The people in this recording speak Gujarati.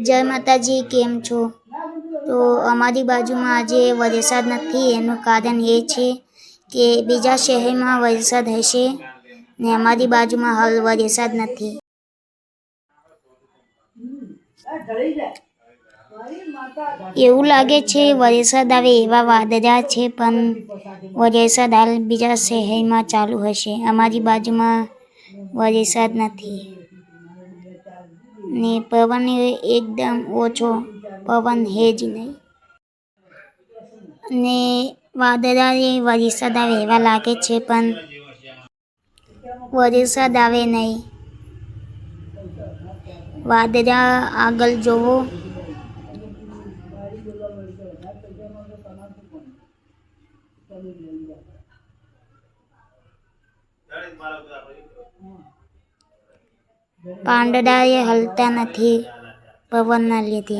જય માતાજી, કેમ છો? તો અમારી બાજુમાં આજે વરસાદ નથી. એનું કારણ એ છે કે બીજા શહેરમાં વરસાદ હશે ને અમારી બાજુમાં હાલ વરસાદ નથી. એવું લાગે છે વરસાદ આવે એવા વાદળા છે, પણ વરસાદ હાલ બીજા શહેરમાં ચાલુ હશે. અમારી બાજુમાં વરસાદ નથી ને પવન એકદમ ઓછો, પવન હે જ નહીં ને વાદળા વરસાદ આવે એવા લાગે છે, પણ વરસાદ આવે નહીં. વાદળા આગળ જોવો. પાંદડા એ હલતા નથી પવનના લીધે.